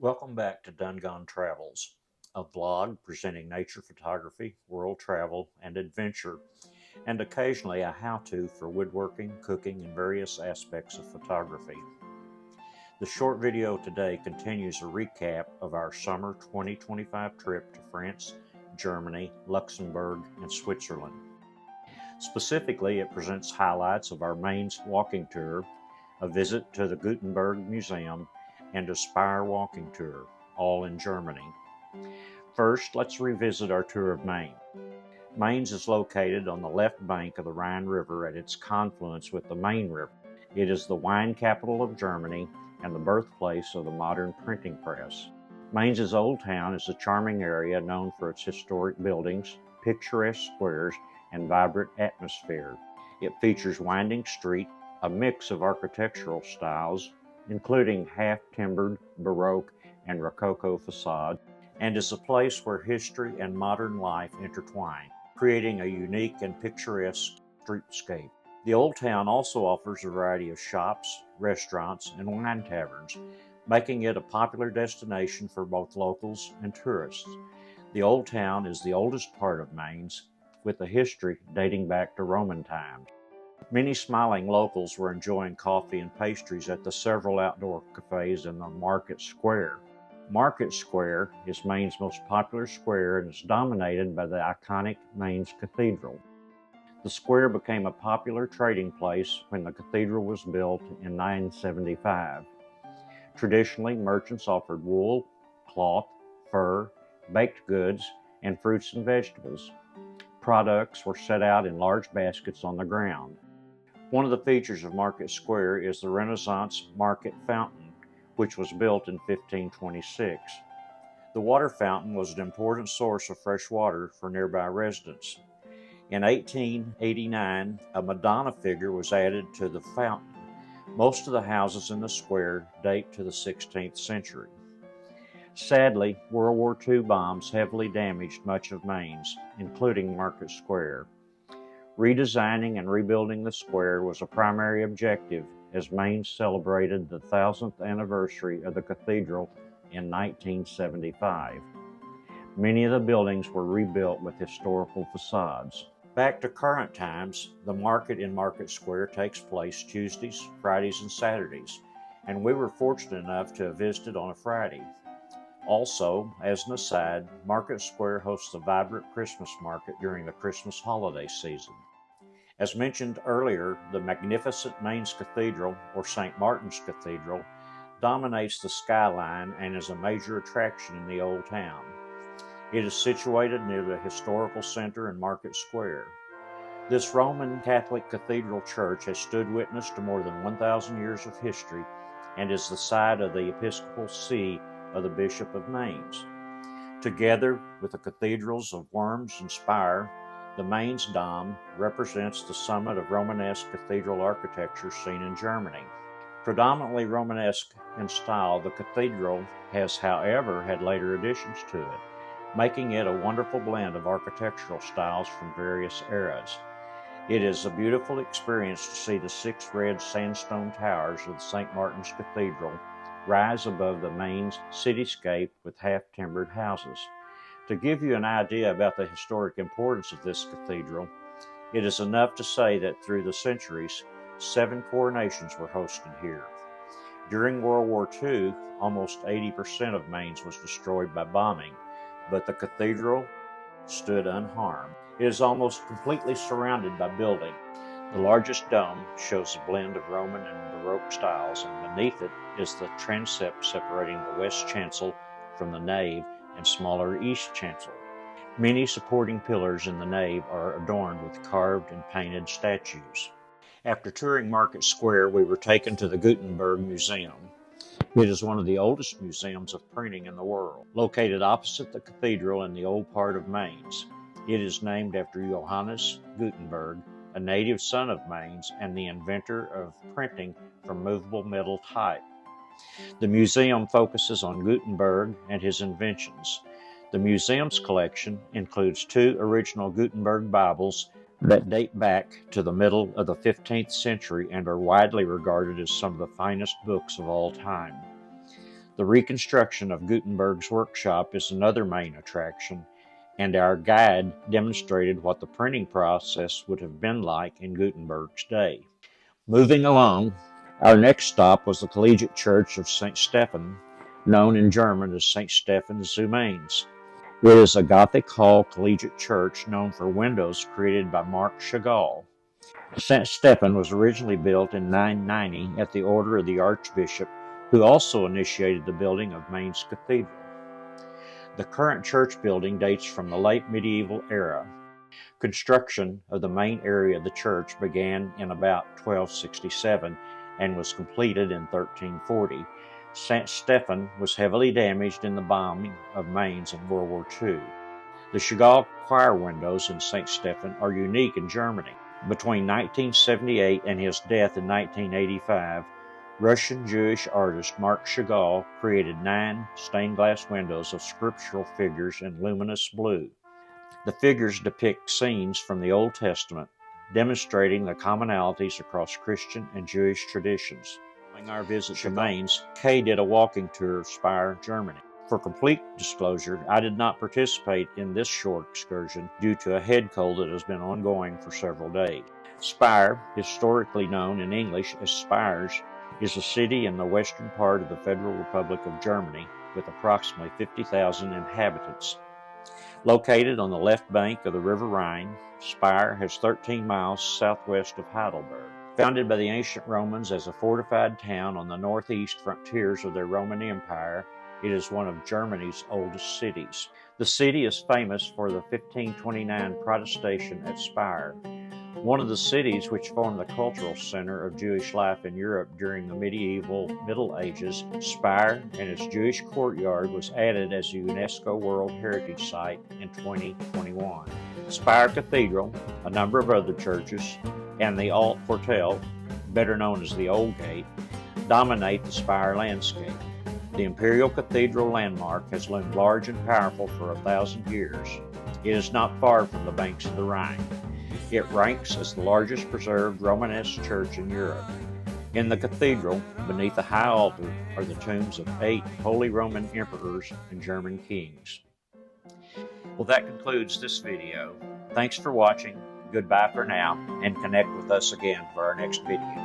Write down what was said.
Welcome back to Done Gone Travels, a vlog presenting nature photography, world travel, and adventure, and occasionally a how-to for woodworking, cooking, and various aspects of photography. The short video today continues a recap of our summer 2025 trip to France, Germany, Luxembourg, and Switzerland. Specifically, it presents highlights of our Mainz Walking Tour, a visit to the Gutenberg Museum, and a Speyer Walking Tour, all in Germany. First, let's revisit our tour of Maine. Mainz is located on the left bank of the Rhine River at its confluence with the Main River. It is the wine capital of Germany and the birthplace of the modern printing press. Mainz's Old Town is a charming area known for its historic buildings, picturesque squares, and vibrant atmosphere. It features winding streets, a mix of architectural styles, including half-timbered, Baroque, and Rococo facades, and is a place where history and modern life intertwine, creating a unique and picturesque streetscape. The Old Town also offers a variety of shops, restaurants, and wine taverns, making it a popular destination for both locals and tourists. The Old Town is the oldest part of Mainz, with a history dating back to Roman times. Many smiling locals were enjoying coffee and pastries at the several outdoor cafes in the Market Square. Market Square is Mainz's most popular square and is dominated by the iconic Mainz Cathedral. The square became a popular trading place when the cathedral was built in 975. Traditionally, merchants offered wool, cloth, fur, baked goods, and fruits and vegetables. Products were set out in large baskets on the ground. One of the features of Market Square is the Renaissance Market Fountain, which was built in 1526. The water fountain was an important source of fresh water for nearby residents. In 1889, a Madonna figure was added to the fountain. Most of the houses in the square date to the 16th century. Sadly, World War II bombs heavily damaged much of Mainz, including Market Square. Redesigning and rebuilding the square was a primary objective as Mainz celebrated the 1000th anniversary of the cathedral in 1975. Many of the buildings were rebuilt with historical facades. Back to current times, the market in Market Square takes place Tuesdays, Fridays, and Saturdays, and we were fortunate enough to have visited on a Friday. Also, as an aside, Market Square hosts a vibrant Christmas market during the Christmas holiday season. As mentioned earlier, the magnificent Mainz Cathedral, or St. Martin's Cathedral, dominates the skyline and is a major attraction in the Old Town. It is situated near the historical center in Market Square. This Roman Catholic cathedral church has stood witness to more than 1,000 years of history and is the site of the Episcopal See of the Bishop of Mainz. Together with the cathedrals of Worms and Speyer, the Mainz Dom represents the summit of Romanesque cathedral architecture seen in Germany. Predominantly Romanesque in style, the cathedral has, however, had later additions to it, making it a wonderful blend of architectural styles from various eras. It is a beautiful experience to see the 6 red sandstone towers of St. Martin's Cathedral rise above the Mainz cityscape with half-timbered houses. To give you an idea about the historic importance of this cathedral, it is enough to say that through the centuries, 7 coronations were hosted here. During World War II, almost 80% of Mainz was destroyed by bombing, but the cathedral stood unharmed. It is almost completely surrounded by buildings. The largest dome shows a blend of Roman and Baroque styles, and beneath it is the transept separating the west chancel from the nave and smaller east chancel. Many supporting pillars in the nave are adorned with carved and painted statues. After touring Market Square, we were taken to the Gutenberg Museum. It is one of the oldest museums of printing in the world, located opposite the cathedral in the old part of Mainz. It is named after Johannes Gutenberg, a native son of Mainz and the inventor of printing from movable metal type. The museum focuses on Gutenberg and his inventions. The museum's collection includes 2 original Gutenberg Bibles that date back to the middle of the 15th century and are widely regarded as some of the finest books of all time. The reconstruction of Gutenberg's workshop is another main attraction, and our guide demonstrated what the printing process would have been like in Gutenberg's day. Moving along, our next stop was the Collegiate Church of St. Stephen, known in German as St. Stephen zu Mainz. It is a Gothic hall collegiate church known for windows created by Marc Chagall. St. Stephen was originally built in 990 at the order of the Archbishop, who also initiated the building of Mainz Cathedral. The current church building dates from the late medieval era. Construction of the main area of the church began in about 1267 and was completed in 1340. St. Stephen was heavily damaged in the bombing of Mainz in World War II. The Chagall choir windows in St. Stephen are unique in Germany. Between 1978 and his death in 1985, Russian Jewish artist Marc Chagall created 9 stained glass windows of scriptural figures in luminous blue. The figures depict scenes from the Old Testament, demonstrating the commonalities across Christian and Jewish traditions. During our visit to Mainz, Kay did a walking tour of Speyer, Germany. For complete disclosure, I did not participate in this short excursion due to a head cold that has been ongoing for several days. Speyer, historically known in English as Spires, is a city in the western part of the Federal Republic of Germany with approximately 50,000 inhabitants. Located on the left bank of the River Rhine, Speyer has 13 miles southwest of Heidelberg. Founded by the ancient Romans as a fortified town on the northeast frontiers of their Roman Empire, it is one of Germany's oldest cities. The city is famous for the 1529 protestation at Speyer, one of the cities which formed the cultural center of Jewish life in Europe during the medieval Middle Ages. Speyer and its Jewish courtyard was added as a UNESCO World Heritage Site in 2021. Speyer Cathedral, a number of other churches, and the Alps Portal, better known as the Old Gate, dominate the Speyer landscape. The Imperial Cathedral landmark has loomed large and powerful for 1,000 years. It is not far from the banks of the Rhine. It ranks as the largest preserved Romanesque church in Europe. In the cathedral, beneath the high altar, are the tombs of 8 Holy Roman emperors and German kings. Well, that concludes this video. Thanks for watching. Goodbye for now, and connect with us again for our next video.